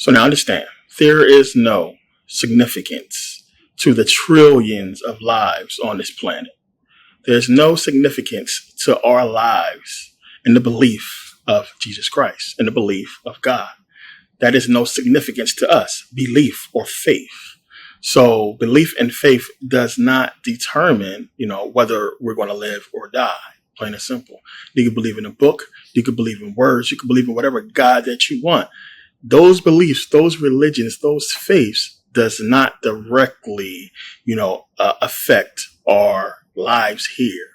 So now understand, there is no significance to the trillions of lives on this planet. There's no significance to our lives in the belief of Jesus Christ, in the belief of God. That is no significance to us, belief or faith. So belief and faith does not determine, whether we're going to live or die. Plain and simple. You can believe in a book. You can believe in words. You can believe in whatever God that you want. Those beliefs, those religions, those faiths does not directly, affect our lives here.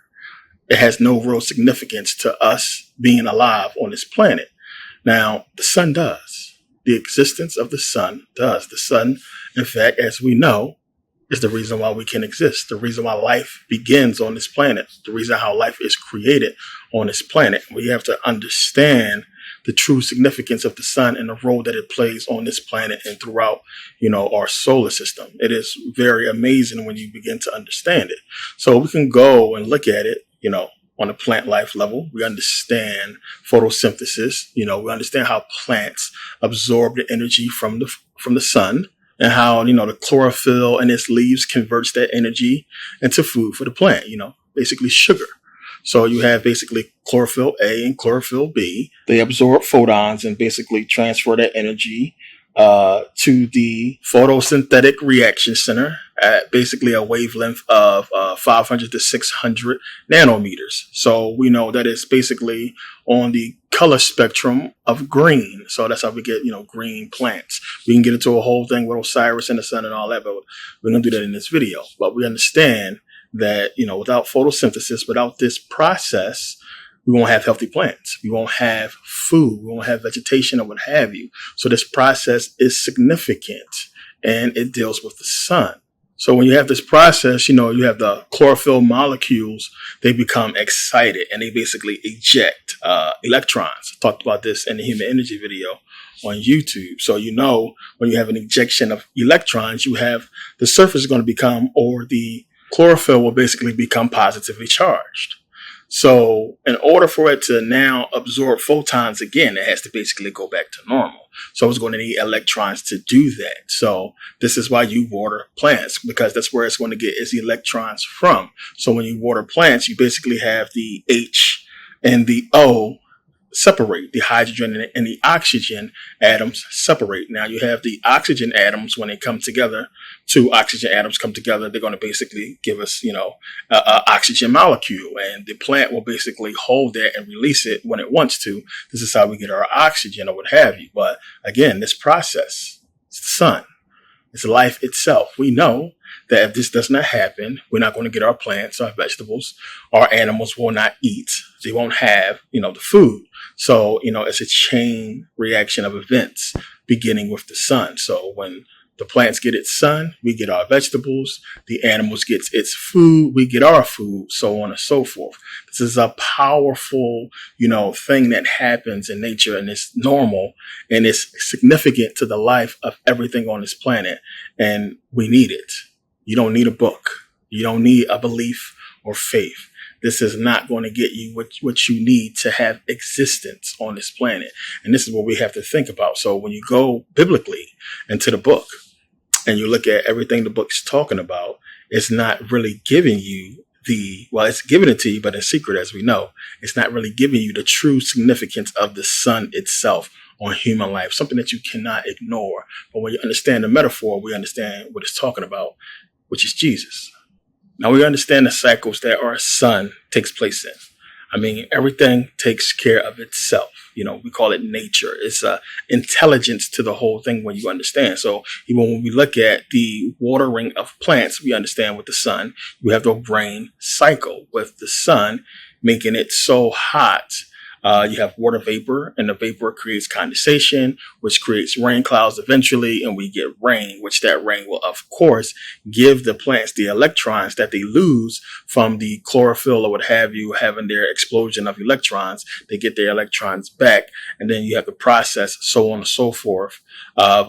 It has no real significance to us being alive on this planet. Now, the sun does. The existence of the sun does. The sun, in fact, as we know, is the reason why we can exist, the reason why life begins on this planet, the reason how life is created on this planet. We have to understand the true significance of the sun and the role that it plays on this planet and throughout, our solar system. It is very amazing when you begin to understand it. So we can go and look at it, on a plant life level. We understand photosynthesis. We understand how plants absorb the energy from the sun, and how, the chlorophyll in its leaves converts that energy into food for the plant, basically sugar. So you have basically chlorophyll A and chlorophyll B. They absorb photons and basically transfer that energy to the photosynthetic reaction center at basically a wavelength of 500 to 600 nanometers. So we know that it's basically on the color spectrum of green. So that's how we get, green plants. We can get into a whole thing with Osiris and the sun and all that, but we're going to do that in this video. But we understand that, without photosynthesis, without this process, we won't have healthy plants. We won't have food. We won't have vegetation or what have you. So this process is significant, and it deals with the sun. So when you have this process, you have the chlorophyll molecules, they become excited and they basically eject electrons. I talked about this in the human energy video on YouTube. So, when you have an ejection of electrons, you have the surface is going to become, or the chlorophyll will basically become positively charged. So in order for it to now absorb photons again, it has to basically go back to normal. So it's going to need electrons to do that. So this is why you water plants, because that's where it's going to get its electrons from. So when you water plants, you basically have the H and the O separate. The hydrogen and the oxygen atoms separate. Now you have the oxygen atoms, when they come together, two oxygen atoms come together, they're going to basically give us, a oxygen molecule, and the plant will basically hold that and release it when it wants to. This is how we get our oxygen or what have you. But again, this process, it's the sun, it's life itself. We know that if this does not happen, we're not going to get our plants, our vegetables, our animals will not eat. They won't have, the food. So, it's a chain reaction of events beginning with the sun. So when the plants get its sun, we get our vegetables. The animals get its food, we get our food, so on and so forth. This is a powerful, thing that happens in nature, and it's normal, and it's significant to the life of everything on this planet. And we need it. You don't need a book. You don't need a belief or faith. This is not going to get you what you need to have existence on this planet. And this is what we have to think about. So when you go biblically into the book and you look at everything the book's talking about, it's not really giving you it's giving it to you, but in secret, as we know, it's not really giving you the true significance of the sun itself on human life, something that you cannot ignore. But when you understand the metaphor, we understand what it's talking about, which is Jesus. Now we understand the cycles that our sun takes place in. I mean, everything takes care of itself. We call it nature. It's a intelligence to the whole thing when you understand. So even when we look at the watering of plants, we understand with the sun, you have the rain cycle with the sun making it so hot. You have water vapor, and the vapor creates condensation, which creates rain clouds eventually, and we get rain, which that rain will, of course, give the plants the electrons that they lose from the chlorophyll or what have you, having their explosion of electrons. They get their electrons back, and then you have the process, so on and so forth, of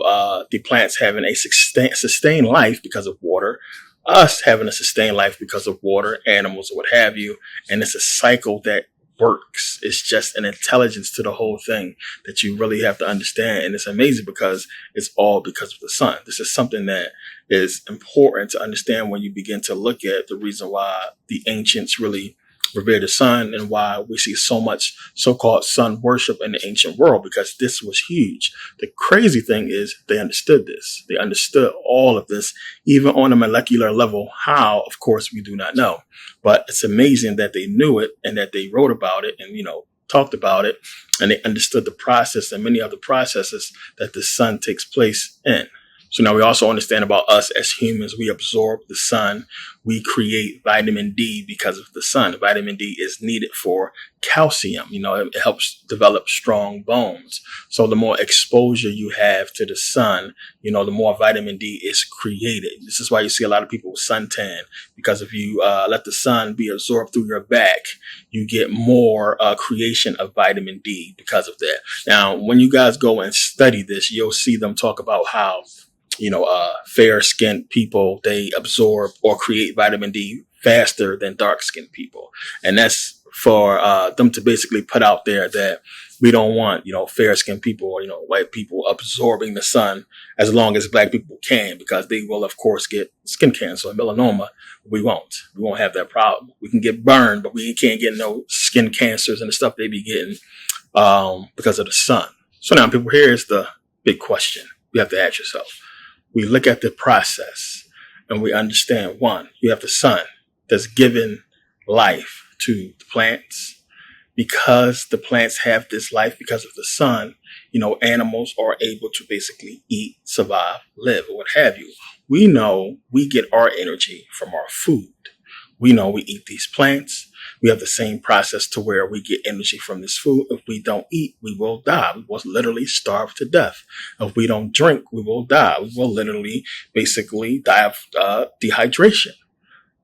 the plants having a sustained life because of water, us having a sustained life because of water, animals, or what have you, and it's a cycle that works. It's just an intelligence to the whole thing that you really have to understand. And it's amazing because it's all because of the sun. This is something that is important to understand when you begin to look at the reason why the ancients really revere the sun and why we see so much so-called sun worship in the ancient world, because this was huge. The crazy thing is they understood this. They understood all of this, even on a molecular level. How, of course, we do not know. But it's amazing that they knew it and that they wrote about it and, talked about it, and they understood the process and many other processes that the sun takes place in. So now we also understand about us as humans. We absorb the sun. We create vitamin D because of the sun. Vitamin D is needed for calcium. It helps develop strong bones. So the more exposure you have to the sun, the more vitamin D is created. This is why you see a lot of people with suntan, because if you let the sun be absorbed through your back, you get more creation of vitamin D because of that. Now, when you guys go and study this, you'll see them talk about how fair-skinned people, they absorb or create vitamin D faster than dark-skinned people. And that's for them to basically put out there that we don't want, fair-skinned people or, white people absorbing the sun as long as black people can, because they will, of course, get skin cancer and melanoma. We won't have that problem. We can get burned, but we can't get no skin cancers and the stuff they be getting because of the sun. So now, people, here's the big question you have to ask yourself. We look at the process and we understand, one, you have the sun that's given life to the plants. Because the plants have this life because of the sun, animals are able to basically eat, survive, live, or what have you. We know we get our energy from our food. We know we eat these plants. We have the same process to where we get energy from this food. If we don't eat, we will die. We will literally starve to death. If we don't drink, we will die. We will literally basically die of dehydration.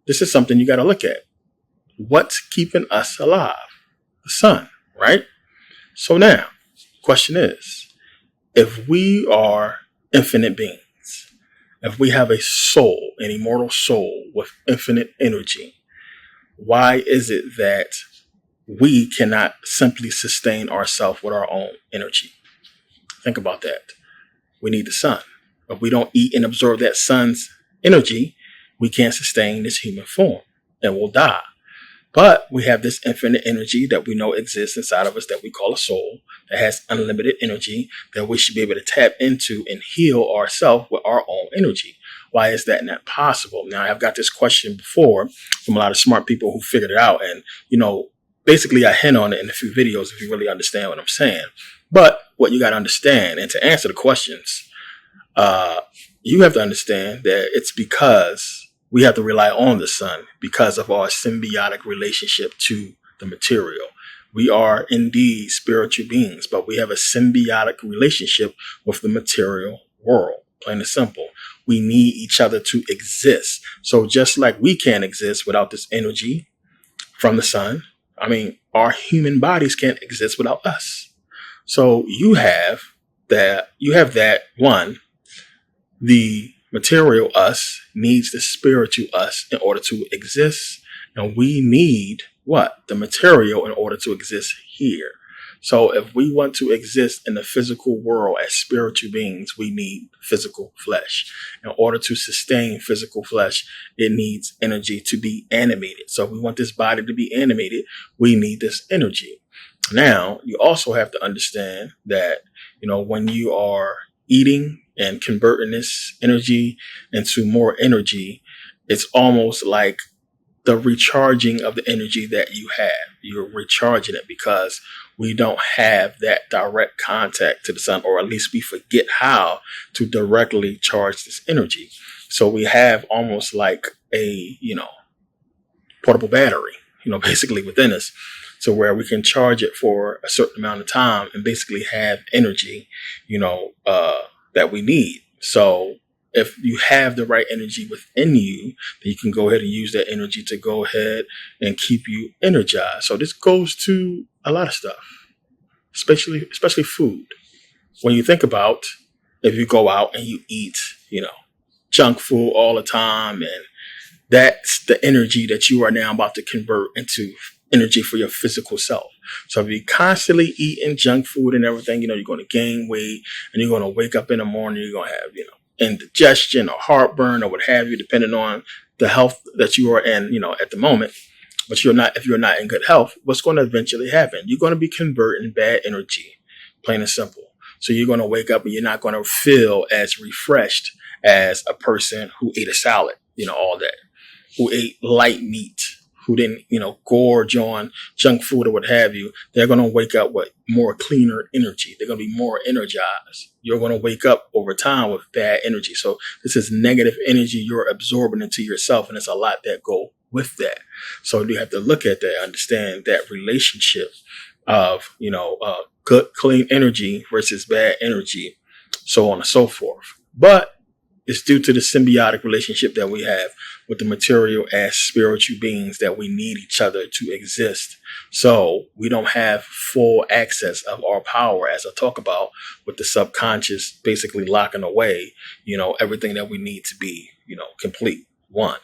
This is something you got to look at. What's keeping us alive? The sun, right? So now, question is, if we are infinite beings, if we have a soul, an immortal soul with infinite energy, why is it that we cannot simply sustain ourselves with our own energy? Think about that. We need the sun. If we don't eat and absorb that sun's energy, we can't sustain this human form and we'll die. But we have this infinite energy that we know exists inside of us that we call a soul, that has unlimited energy that we should be able to tap into and heal ourselves with our own energy. Why is that not possible? Now, I've got this question before from a lot of smart people who figured it out. And, basically I hint on it in a few videos if you really understand what I'm saying. But what you got to understand, and to answer the questions, you have to understand that it's because we have to rely on the sun because of our symbiotic relationship to the material. We are indeed spiritual beings, but we have a symbiotic relationship with the material world. Plain and simple. We need each other to exist. So just like we can't exist without this energy from the sun, our human bodies can't exist without us. So you have that one, the material us needs the spiritual us in order to exist. And we need what? The material in order to exist here. So if we want to exist in the physical world as spiritual beings, we need physical flesh. In order to sustain physical flesh, it needs energy to be animated. So if we want this body to be animated, we need this energy. Now, you also have to understand that, when you are eating and converting this energy into more energy, it's almost like the recharging of the energy that you have. You're recharging it because we don't have that direct contact to the sun, or at least we forget how to directly charge this energy. So we have almost like a, portable battery, basically within us, to where we can charge it for a certain amount of time and basically have energy, that we need. So if you have the right energy within you, then you can go ahead and use that energy to go ahead and keep you energized. So this goes to a lot of stuff, especially food. When you think about if you go out and you eat, junk food all the time, and that's the energy that you are now about to convert into energy for your physical self. So if you're constantly eating junk food and everything, you're going to gain weight, and you're going to wake up in the morning, you're going to have, indigestion or heartburn or what have you, depending on the health that you are in, at the moment. But if you're not in good health, what's going to eventually happen? You're going to be converting bad energy, plain and simple. So you're going to wake up and you're not going to feel as refreshed as a person who ate a salad, all that, who ate light meat, who didn't, gorge on junk food or what have you. They're going to wake up with more cleaner energy. They're going to be more energized. You're going to wake up over time with bad energy. So this is negative energy you're absorbing into yourself, and there's a lot that go with that. So you have to look at that, understand that relationship of, good, clean energy versus bad energy, so on and so forth. But it's due to the symbiotic relationship that we have with the material as spiritual beings, that we need each other to exist. So we don't have full access of our power, as I talk about, with the subconscious basically locking away, everything that we need to be, complete, one.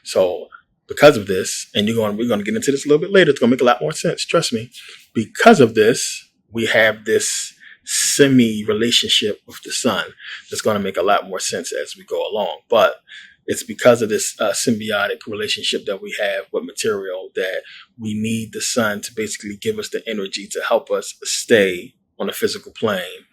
So because of this, and we're going to get into this a little bit later, it's going to make a lot more sense. Trust me. Because of this, we have this semi-relationship with the sun that's going to make a lot more sense as we go along. But it's because of this symbiotic relationship that we have with material that we need the sun to basically give us the energy to help us stay on the physical plane.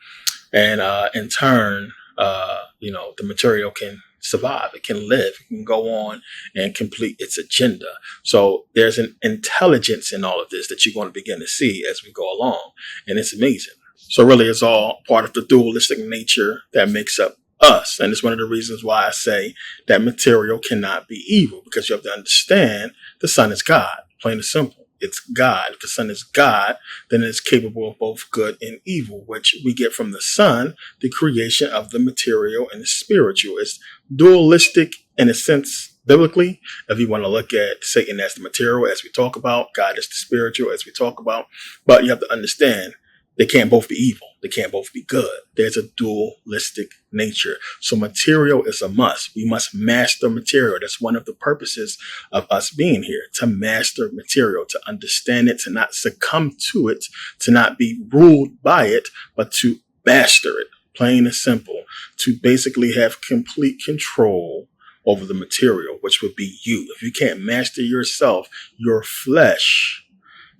And in turn, the material can survive. It can live. It can go on and complete its agenda. So there's an intelligence in all of this that you're going to begin to see as we go along. And it's amazing. So really, it's all part of the dualistic nature that makes up us. And it's one of the reasons why I say that material cannot be evil, because you have to understand the sun is God, plain and simple. It's God. If the sun is God, then it's capable of both good and evil, which we get from the sun, the creation of the material and the spiritual. It's dualistic in a sense, biblically, if you want to look at Satan as the material, as we talk about, God is the spiritual, as we talk about. But you have to understand, they can't both be evil. They can't both be good. There's a dualistic nature. So material is a must. We must master material. That's one of the purposes of us being here, to master material, to understand it, to not succumb to it, to not be ruled by it, but to master it, plain and simple, to basically have complete control over the material, which would be you. If you can't master yourself, your flesh,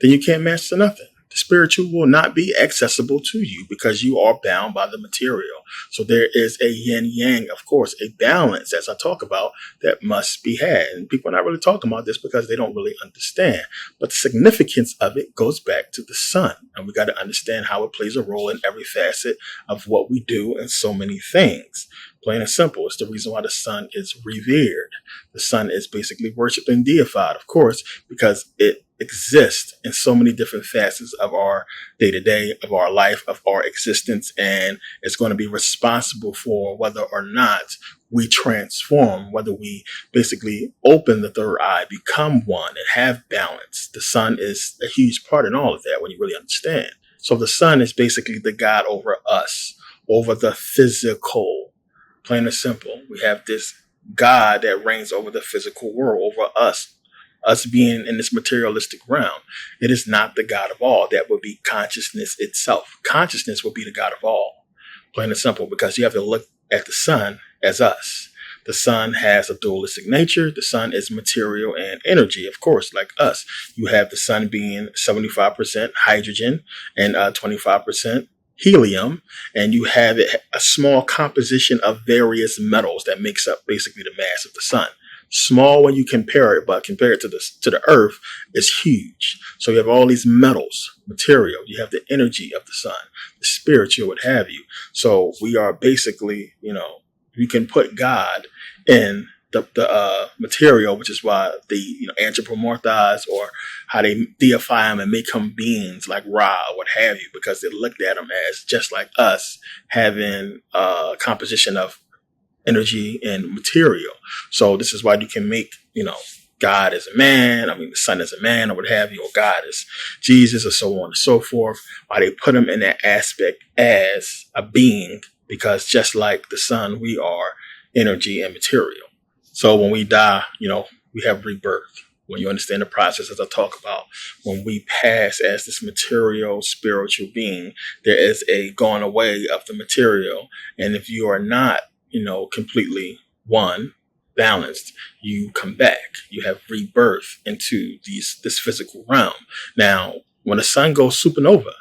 then you can't master nothing. The spiritual will not be accessible to you because you are bound by the material. So there is a yin yang, of course, a balance, as I talk about, that must be had. And people are not really talking about this because they don't really understand. But the significance of it goes back to the sun. And we got to understand how it plays a role in every facet of what we do and so many things. Plain and simple. It's the reason why the sun is revered. The sun is basically worshipped and deified, of course, because it exists in so many different facets of our day-to-day, of our life, of our existence, and it's going to be responsible for whether or not we transform, whether we basically open the third eye, become one, and have balance. The sun is a huge part in all of that when you really understand. So the sun is basically the God over us, over the physical. Plain and simple. We have this God that reigns over the physical world, over us being in this materialistic realm. It is not the God of all. That would be consciousness itself. Consciousness would be the God of all. Plain and simple, because you have to look at the sun as us. The sun has a dualistic nature. The sun is material and energy, of course, like us. You have the sun being 75% hydrogen and 25% helium, and you have a small composition of various metals that makes up basically the mass of the sun. Small when you compare it, but compared to the earth, is huge. So you have all these metals, material. You have the energy of the sun, the spiritual, what have you. So we are basically, you can put God in the material, which is why they anthropomorphize, or how they deify him and make him beings like Ra, what have you, because they looked at him as just like us, having a composition of energy and material. So this is why you can make, God as a man, the sun as a man, or what have you, or God as Jesus, or so on and so forth, why they put him in that aspect as a being, because just like the sun, we are energy and material. So when we die, we have rebirth. when you understand the process, as I talk about, when we pass as this material spiritual being, there is a going away of the material. And if you are not, completely balanced, you come back. You have rebirth into this physical realm. Now, when the sun goes supernova,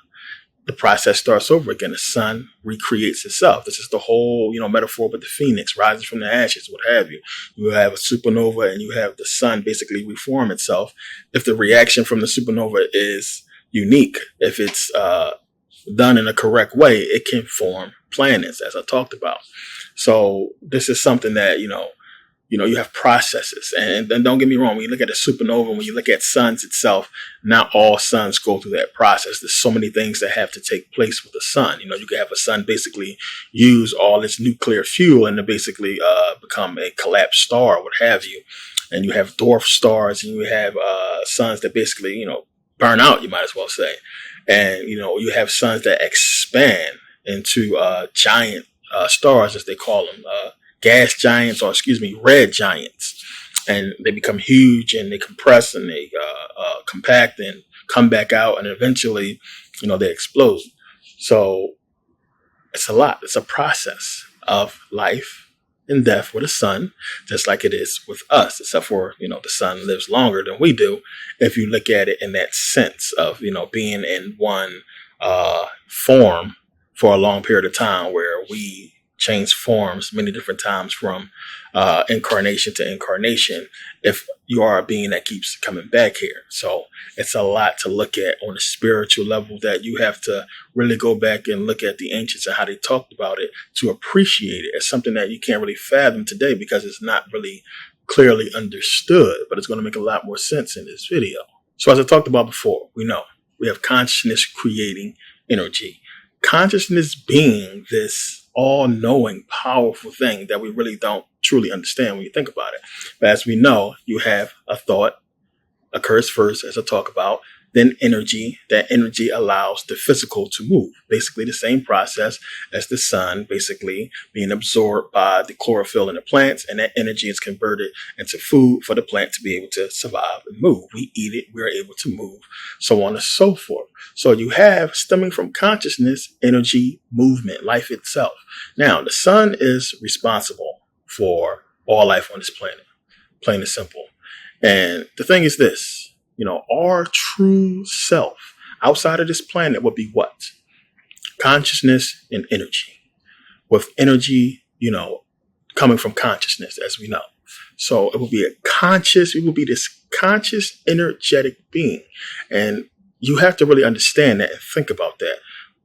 the process starts over again. The sun recreates itself. This is the whole, metaphor with the phoenix rising from the ashes, what have you. You have a supernova and you have the sun basically reform itself. If the reaction from the supernova is unique, if it's done in a correct way, it can form planets, as I talked about. So this is something that, you have processes. And don't get me wrong, when you look at a supernova, when you look at suns itself, not all suns go through that process. There's so many things that have to take place with the sun. You can have a sun basically use all its nuclear fuel and to basically become a collapsed star, what have you. And you have dwarf stars and you have suns that basically, burn out, you might as well say. And, you have suns that expand into giant stars, as they call them, gas giants, or red giants, and they become huge and they compress and they compact and come back out, and eventually, they explode. So it's a lot. It's a process of life and death with the sun, just like it is with us, except for, the sun lives longer than we do. If you look at it in that sense of, being in one form for a long period of time, where we change forms many different times from incarnation to incarnation, if you are a being that keeps coming back here. So it's a lot to look at on a spiritual level, that you have to really go back and look at the ancients and how they talked about it to appreciate it as something that you can't really fathom today because it's not really clearly understood, but it's going to make a lot more sense in this video. So as I talked about before, we know we have consciousness creating energy. Consciousness being this all-knowing, powerful thing that we really don't truly understand when you think about it. But as we know, you have a thought occurs first, as I talk about, then energy. That energy allows the physical to move. Basically the same process as the sun basically being absorbed by the chlorophyll in the plants, and that energy is converted into food for the plant to be able to survive and move. We eat it, we're able to move, so on and so forth. So you have, stemming from consciousness, energy, movement, life itself. Now, the sun is responsible for all life on this planet, plain and simple. And the thing is this, our true self outside of this planet would be what? Consciousness and energy. With energy, coming from consciousness, as we know. So it will be this conscious, energetic being. And you have to really understand that and think about that.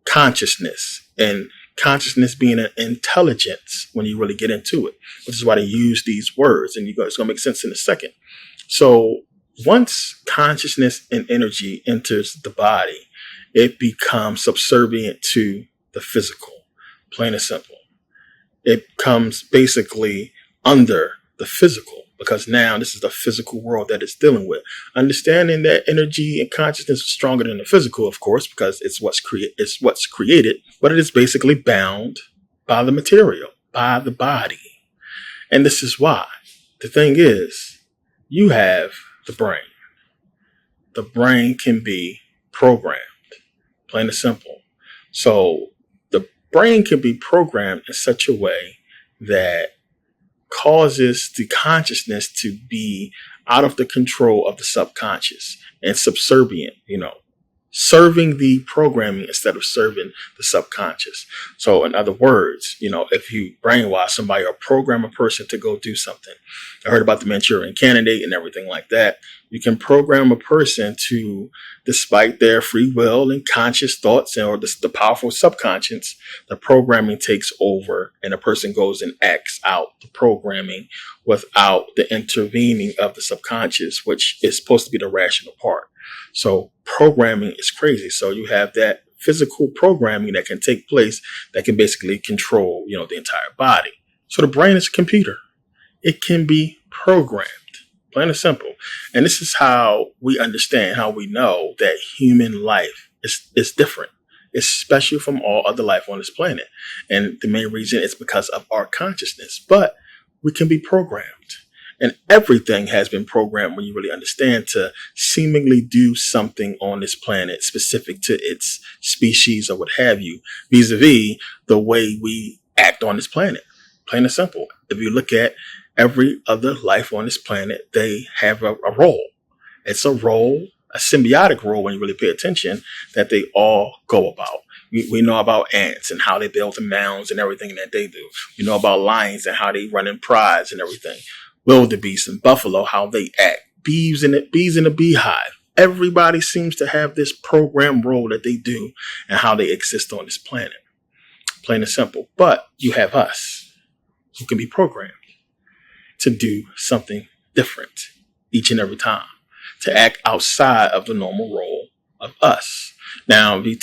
Consciousness, and consciousness being an intelligence when you really get into it, which is why they use these words. And it's going to make sense in a second. So once consciousness and energy enters the body, it becomes subservient to the physical, plain and simple. It comes basically under the physical, because now this is the physical world that it's dealing with. Understanding that energy and consciousness is stronger than the physical, of course, because it's what's created, but it is basically bound by the material, by the body. And this is why. The thing is, you have the brain. The brain can be programmed, plain and simple. So the brain can be programmed in such a way that causes the consciousness to be out of the control of the subconscious and subservient, serving the programming instead of serving the subconscious. So in other words, if you brainwash somebody or program a person to go do something, I heard about the Manchurian Candidate and everything like that. You can program a person to, despite their free will and conscious thoughts or the powerful subconscious, the programming takes over and a person goes and acts out the programming without the intervening of the subconscious, which is supposed to be the rational part. So programming is crazy. So you have that physical programming that can take place that can basically control, the entire body. So the brain is a computer. It can be programmed, plain and simple. And this is how we understand, how we know that human life is different. It's special from all other life on this planet. And the main reason is because of our consciousness. But we can be programmed. And everything has been programmed, when you really understand, to seemingly do something on this planet specific to its species or what have you, vis-a-vis the way we act on this planet. Plain and simple. If you look at every other life on this planet, they have a role. It's a role, a symbiotic role, when you really pay attention, that they all go about. We know about ants and how they build the mounds and everything that they do. We know about lions and how they run in prides and everything. Wildebeest and buffalo, how they act. Bees in a beehive. Everybody seems to have this programmed role that they do and how they exist on this planet. Plain and simple. But you have us, who can be programmed to do something different each and every time, to act outside of the normal role of us. Now, if you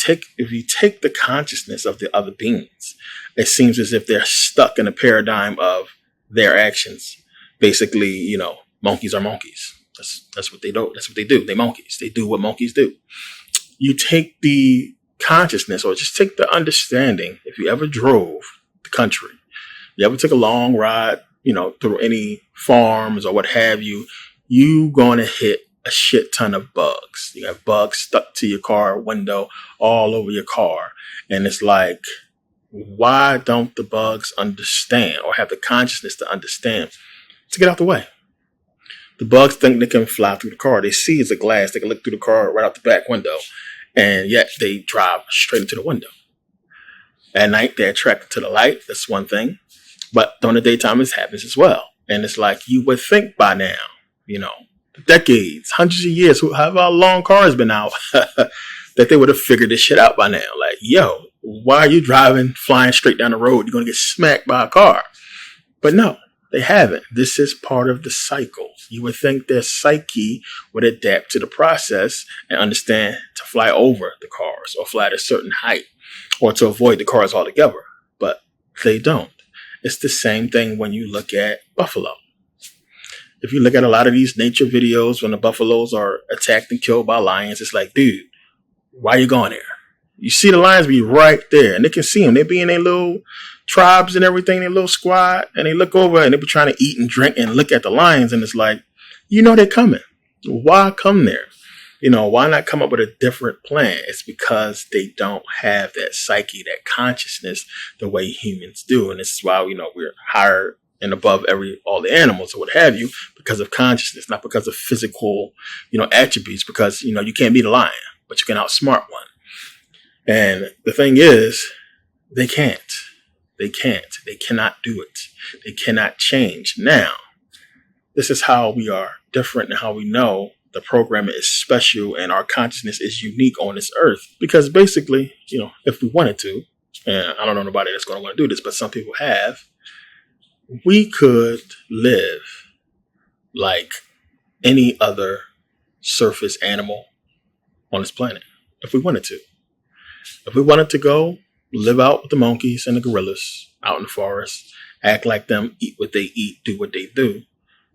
take the consciousness of the other beings, it seems as if they're stuck in a paradigm of their actions. Basically, monkeys are monkeys. That's what they do. That's what they do. They're monkeys. They do what monkeys do. You take the consciousness, or just take the understanding. If you ever drove the country, you ever took a long ride, through any farms or what have you, you going to hit a shit ton of bugs. You have bugs stuck to your car window, all over your car. And it's like, why don't the bugs understand, or have the consciousness to understand, to get out the way? The bugs think they can fly through the car. They see it's a glass. They can look through the car right out the back window. And yet they drive straight into the window. At night, they're attracted to the light. That's one thing. But during the daytime, this happens as well. And it's like, you would think by now, decades, hundreds of years, however long cars been out, that they would have figured this shit out by now. Like, yo, why are you driving, flying straight down the road? You're going to get smacked by a car. But no, they haven't. This is part of the cycle. You would think their psyche would adapt to the process and understand to fly over the cars, or fly at a certain height, or to avoid the cars altogether. But they don't. It's the same thing when you look at buffalo. If you look at a lot of these nature videos when the buffaloes are attacked and killed by lions, it's like, dude, why are you going there? You see the lions be right there, and they can see them. They be in their little tribes and everything, their little squad, and they look over and they be trying to eat and drink and look at the lions, and it's like, they're coming. Why come there? Why not come up with a different plan? It's because they don't have that psyche, that consciousness, the way humans do. And this is why, we're higher and above all the animals or what have you, because of consciousness, not because of physical, attributes, because, you can't beat a lion, but you can outsmart one. And the thing is, they can't. They cannot do it. They cannot change. Now, this is how we are different and how we know the program is special and our consciousness is unique on this earth. Because basically, if we wanted to, and I don't know nobody that's going to want to do this, but some people have, we could live like any other surface animal on this planet if we wanted to. If we wanted to go live out with the monkeys and the gorillas out in the forest, act like them, eat what they eat, do what they do,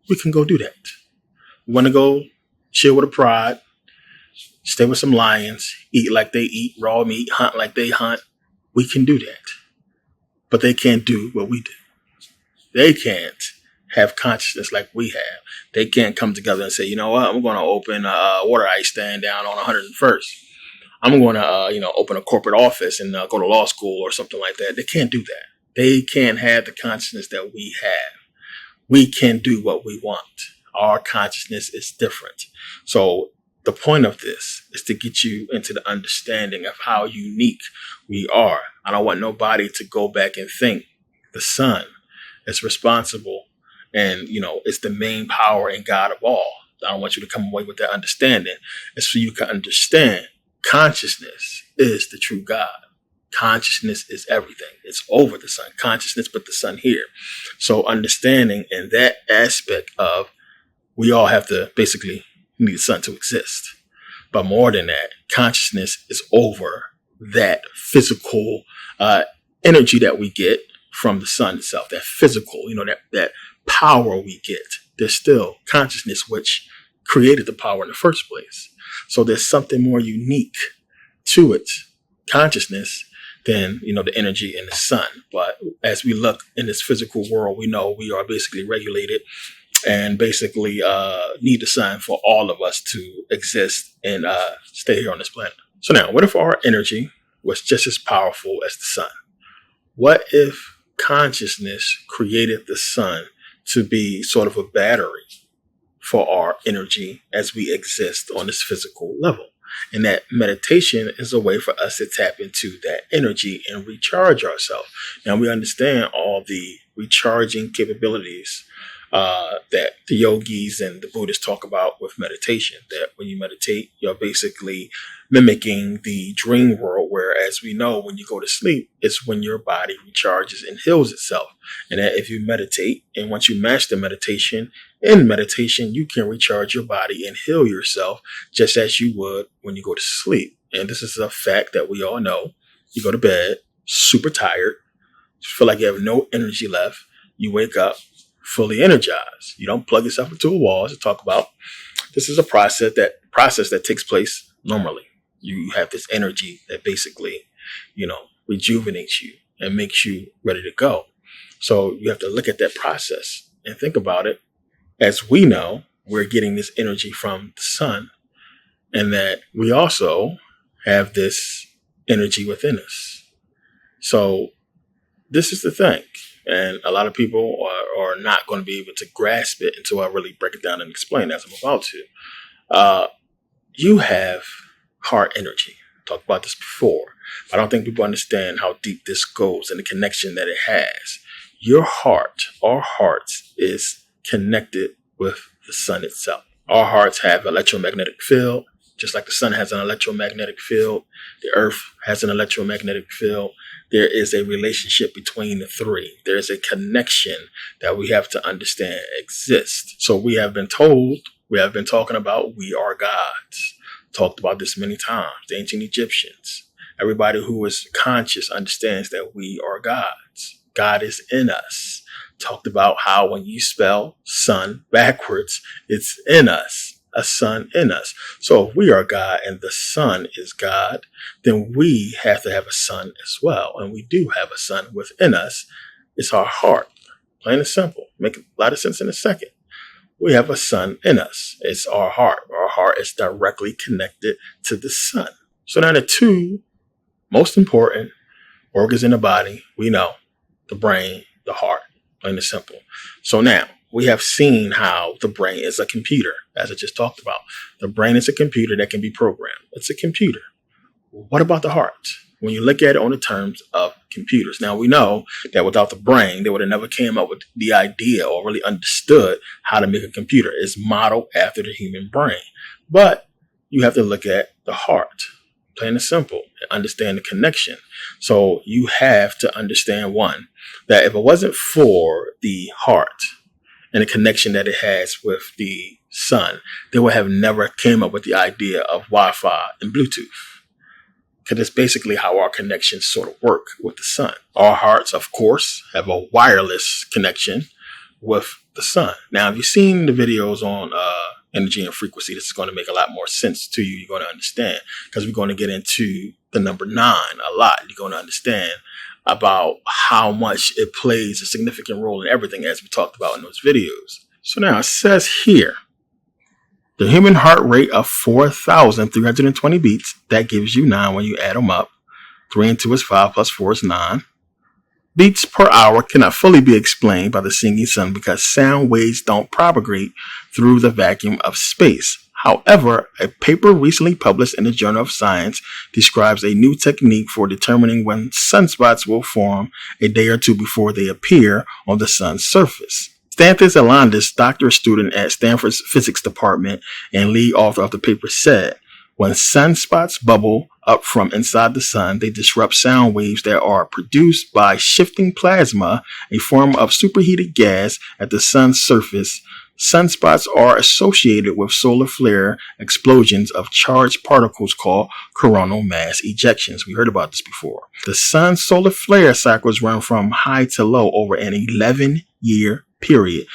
we can go do that. We want to go chill with a pride, stay with some lions, eat like they eat raw meat, hunt like they hunt. We can do that. But they can't do what we do. They can't have consciousness like we have. They can't come together and say, you know what, I'm going to open a water ice stand down on 101st. I'm going to, open a corporate office and go to law school or something like that. They can't do that. They can't have the consciousness that we have. We can do what we want. Our consciousness is different. So the point of this is to get you into the understanding of how unique we are. I don't want nobody to go back and think the sun is responsible and, it's the main power and God of all. I don't want you to come away with that understanding. It's so you can understand consciousness is the true God. Consciousness is everything. It's over the sun. Consciousness put the sun here. So understanding in that aspect of we all have to basically need the sun to exist. But more than that, consciousness is over that physical energy that we get from the sun itself, that physical, that power we get. There's still consciousness, which created the power in the first place. So there's something more unique to it, consciousness, than, the energy in the sun. But as we look in this physical world, we know we are basically regulated and basically need the sun for all of us to exist and stay here on this planet. So now, what if our energy was just as powerful as the sun? What if consciousness created the sun to be sort of a battery for our energy as we exist on this physical level? And that meditation is a way for us to tap into that energy and recharge ourselves. Now, we understand all the recharging capabilities that the yogis and the Buddhists talk about with meditation, that when you meditate, you're basically mimicking the dream world, where, as we know, when you go to sleep, it's when your body recharges and heals itself. And that if you meditate, and once you master meditation, in meditation, you can recharge your body and heal yourself just as you would when you go to sleep. And this is a fact that we all know. You go to bed super tired, feel like you have no energy left. You wake up fully energized. You don't plug yourself into a wall, as I talk about. This is a process that takes place normally. You have this energy that basically, rejuvenates you and makes you ready to go. So you have to look at that process and think about it. As we know, we're getting this energy from the sun, and that we also have this energy within us. So this is the thing. And a lot of people are not going to be able to grasp it until I really break it down and explain, as I'm about to. You have heart energy. I talked about this before. I don't think people understand how deep this goes and the connection that it has. Your heart, our hearts, is connected with the sun itself. Our hearts have electromagnetic field, just like the sun has an electromagnetic field. The earth has an electromagnetic field. There is a relationship between the three. There is a connection that we have to understand exists. So we have been told, we have been talking about, we are gods. Talked about this many times. The ancient Egyptians. Everybody who is conscious understands that we are gods. God is in us. Talked about how when you spell sun backwards, it's in us. A sun in us. So if we are God and the sun is God, then we have to have a sun as well. And we do have a sun within us. It's our heart. Plain and simple. Make a lot of sense in a second. We have a sun in us. It's our heart. Our heart is directly connected to the sun. So now the two most important organs in the body, we know, the brain, the heart. Plain and simple. So now, we have seen how the brain is a computer, as I just talked about. The brain is a computer that can be programmed. It's a computer. What about the heart? When you look at it on the terms of computers. Now, we know that without the brain, they would have never came up with the idea or really understood how to make a computer. It's modeled after the human brain. But you have to look at the heart, plain and simple, and understand the connection. So you have to understand, one, that if it wasn't for the heart, and the connection that it has with the sun, they would have never came up with the idea of Wi-Fi and Bluetooth. Because it's basically how our connections sort of work with the sun. Our hearts, of course, have a wireless connection with the sun. Now, if you've seen the videos on energy and frequency, this is going to make a lot more sense to you. You're going to understand, because we're going to get into the number 9 a lot. You're going to understand about how much it plays a significant role in everything, as we talked about in those videos. So now it says here, the human heart rate of 4,320 beats, that gives you 9 when you add them up. 3 and 2 is 5 plus 4 is 9. Beats per hour cannot fully be explained by the sinking sun because sound waves don't propagate through the vacuum of space. However, a paper recently published in the Journal of Science describes a new technique for determining when sunspots will form a day or two before they appear on the sun's surface. Stanthis Alandis, doctoral student at Stanford's physics department and lead author of the paper, said, when sunspots bubble up from inside the sun, they disrupt sound waves that are produced by shifting plasma, a form of superheated gas at the sun's surface. Sunspots are associated with solar flare explosions of charged particles called coronal mass ejections. We heard about this before. The sun's solar flare cycles run from high to low over an 11-year period.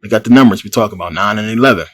We got the numbers we talk about, 9 and 11.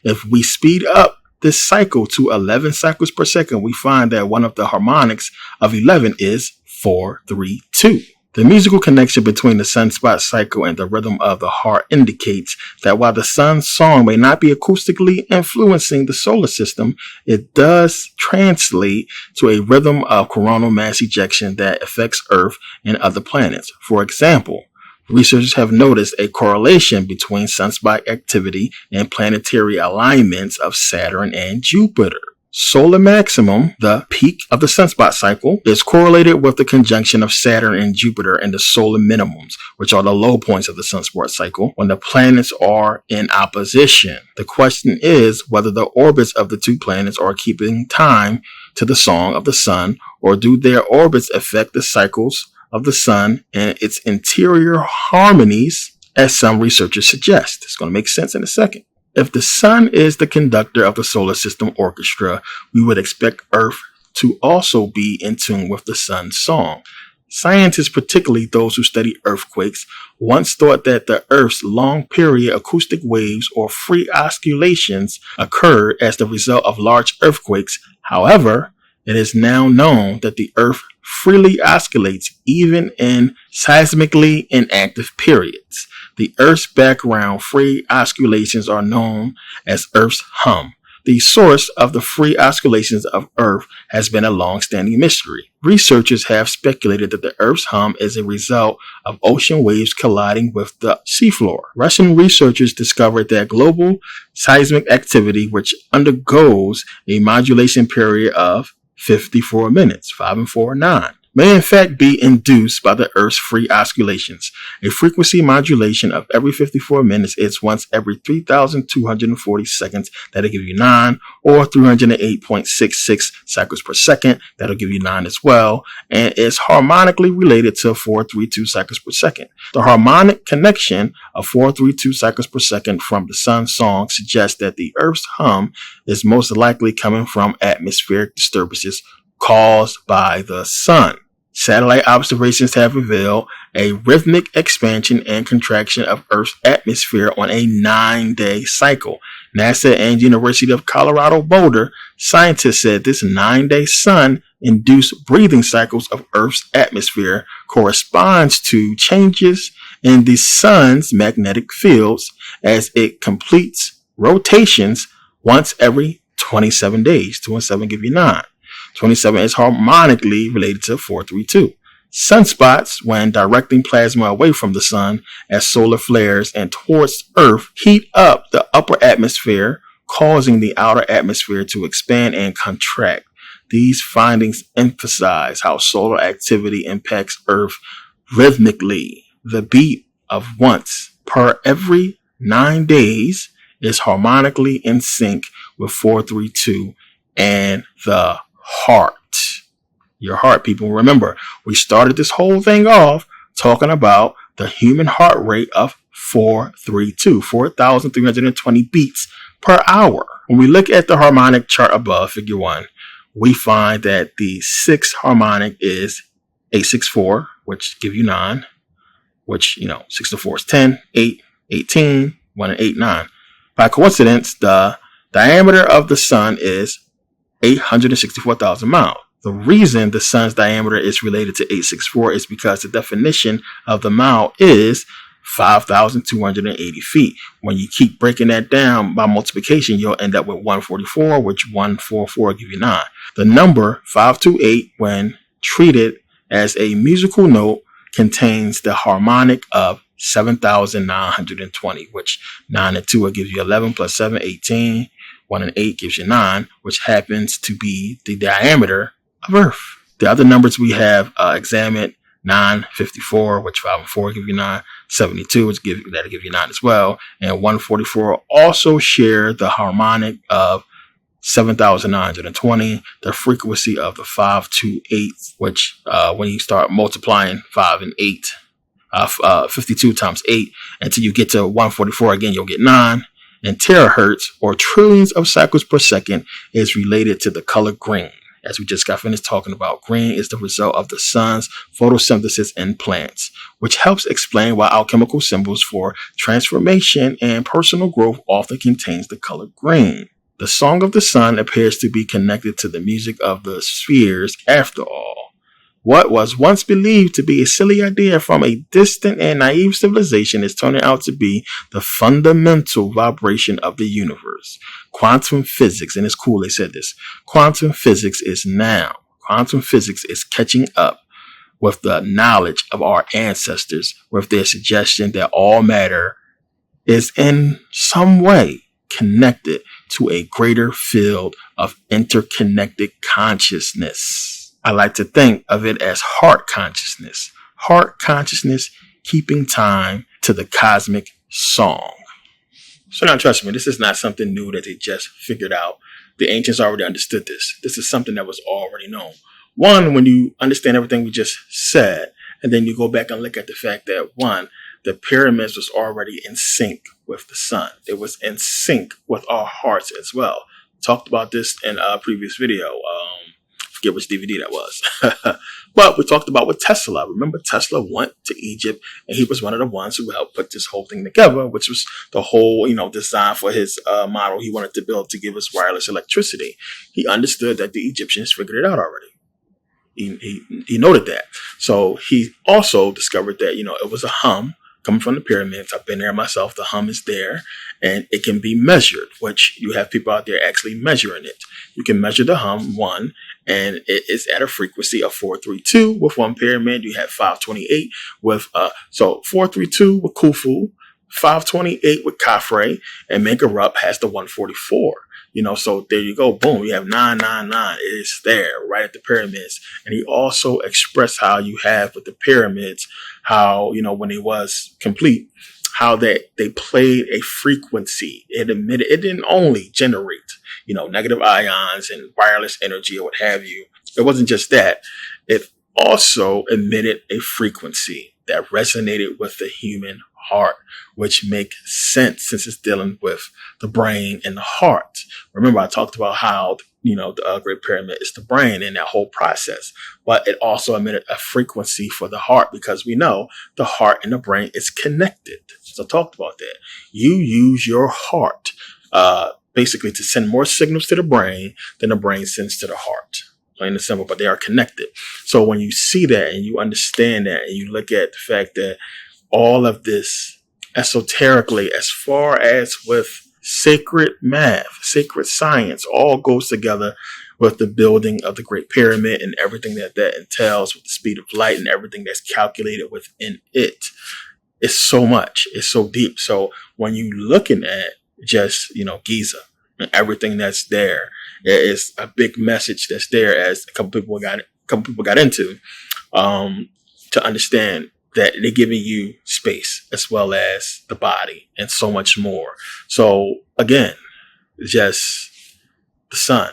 If we speed up this cycle to 11 cycles per second, we find that one of the harmonics of 11 is 4-3-2. The musical connection between the sunspot cycle and the rhythm of the heart indicates that while the sun's song may not be acoustically influencing the solar system, it does translate to a rhythm of coronal mass ejection that affects Earth and other planets. For example, researchers have noticed a correlation between sunspot activity and planetary alignments of Saturn and Jupiter. Solar maximum, the peak of the sunspot cycle, is correlated with the conjunction of Saturn and Jupiter, and the solar minimums, which are the low points of the sunspot cycle, when the planets are in opposition. The question is whether the orbits of the two planets are keeping time to the song of the sun, or do their orbits affect the cycles of the sun and its interior harmonies, as some researchers suggest. It's going to make sense in a second. If the sun is the conductor of the solar system orchestra, we would expect Earth to also be in tune with the sun's song. Scientists, particularly those who study earthquakes, once thought that the Earth's long period acoustic waves or free oscillations occurred as the result of large earthquakes. However, it is now known that the Earth freely oscillates even in seismically inactive periods. The Earth's background free oscillations are known as Earth's hum. The source of the free oscillations of Earth has been a long-standing mystery. Researchers have speculated that the Earth's hum is a result of ocean waves colliding with the seafloor. Russian researchers discovered that global seismic activity, which undergoes a modulation period of 54 minutes, 5 and 4, 9, may in fact be induced by the Earth's free oscillations. A frequency modulation of every 54 minutes is once every 3,240 seconds, that'll give you 9, or 308.66 cycles per second, that'll give you 9 as well, and is harmonically related to 432 cycles per second. The harmonic connection of 432 cycles per second from the sun's song suggests that the Earth's hum is most likely coming from atmospheric disturbances caused by the sun. Satellite observations have revealed a rhythmic expansion and contraction of Earth's atmosphere on a 9-day cycle. NASA and University of Colorado Boulder scientists said this 9-day sun-induced breathing cycles of Earth's atmosphere corresponds to changes in the sun's magnetic fields as it completes rotations once every 27 days. 2 and 7 give you 9. 27 is harmonically related to 432. Sunspots, when directing plasma away from the sun as solar flares and towards Earth, heat up the upper atmosphere, causing the outer atmosphere to expand and contract. These findings emphasize how solar activity impacts Earth rhythmically. The beat of once per every 9 days is harmonically in sync with 432 and the heart. Your heart, people. Remember, we started this whole thing off talking about the human heart rate of 432, 4,320 beats per hour. When we look at the harmonic chart above, figure 1, we find that the sixth harmonic is 864, which give you 9, which, 6 to 4 is 10, 8, 18, 1 and 8, 9. By coincidence, the diameter of the sun is 864,000 miles. The reason the sun's diameter is related to 864 is because the definition of the mile is 5,280 feet. When you keep breaking that down by multiplication, you'll end up with 144, which 144 give you 9. The number 528, when treated as a musical note, contains the harmonic of 7,920, which 9 and 2 will give you 11 plus 7, 18. 1 and 8 gives you 9, which happens to be the diameter of Earth. The other numbers we have examined, 954, which 5 and 4 give you 9, 72, which that'll give you 9 as well, and 144 also share the harmonic of 7,920, the frequency of the 528, which when you start multiplying 5 and 8, 52 times 8, until you get to 144 again, you'll get 9. And terahertz, or trillions of cycles per second, is related to the color green. As we just got finished talking about, green is the result of the sun's photosynthesis in plants, which helps explain why alchemical symbols for transformation and personal growth often contains the color green. The song of the sun appears to be connected to the music of the spheres after all. What was once believed to be a silly idea from a distant and naive civilization is turning out to be the fundamental vibration of the universe. Quantum physics, and it's cool they said this, quantum physics is catching up with the knowledge of our ancestors, with their suggestion that all matter is in some way connected to a greater field of interconnected consciousness. I like to think of it as heart consciousness keeping time to the cosmic song. So now trust me, this is not something new that they just figured out. The ancients already understood this. This is something that was already known. One, when you understand everything we just said, and then you go back and look at the fact that one, the pyramids was already in sync with the sun. It was in sync with our hearts as well. Talked about this in a previous video. Forget which DVD that was. But we talked about with Tesla. Remember, Tesla went to Egypt, and he was one of the ones who helped put this whole thing together, which was the whole, design for his model he wanted to build to give us wireless electricity. He understood that the Egyptians figured it out already. He noted that. So he also discovered that, it was a hum coming from the pyramids. I've been there myself. The hum is there, and it can be measured, which you have people out there actually measuring it. You can measure the hum, one, and it is at a frequency of 432 with one pyramid. You have 528 with, 432 with Khufu, 528 with Khafre, and Merkabah has the 144. So there you go. Boom. You have 999. It is there right at the pyramids. And he also expressed how you have with the pyramids, how, when it was complete, how they played a frequency. It didn't only generate, negative ions and wireless energy or what have you. It wasn't just that. It also emitted a frequency that resonated with the human heart, which makes sense since it's dealing with the brain and the heart. Remember, I talked about how, the Great Pyramid is the brain in that whole process, but it also emitted a frequency for the heart because we know the heart and the brain is connected. So I talked about that. You use your heart, basically to send more signals to the brain than the brain sends to the heart. Plain and simple, but they are connected. So when you see that and you understand that and you look at the fact that all of this esoterically, as far as with sacred math, sacred science, all goes together with the building of the Great Pyramid and everything that entails with the speed of light and everything that's calculated within it. It's so much. It's so deep. So when you're looking at just, Giza and everything that's there, there is a big message that's there, as a couple people got into, to understand that they're giving you space as well as the body and so much more. So again, just the sun,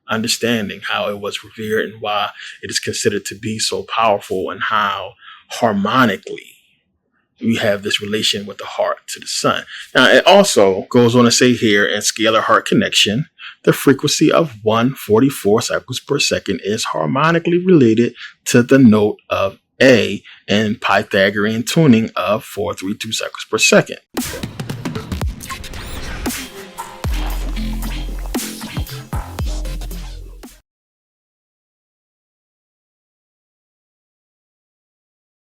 understanding how it was revered and why it is considered to be so powerful and how harmonically we have this relation with the heart to the sun. Now, it also goes on to say here in scalar heart connection, the frequency of 144 cycles per second is harmonically related to the note of A and Pythagorean tuning of 432 cycles per second.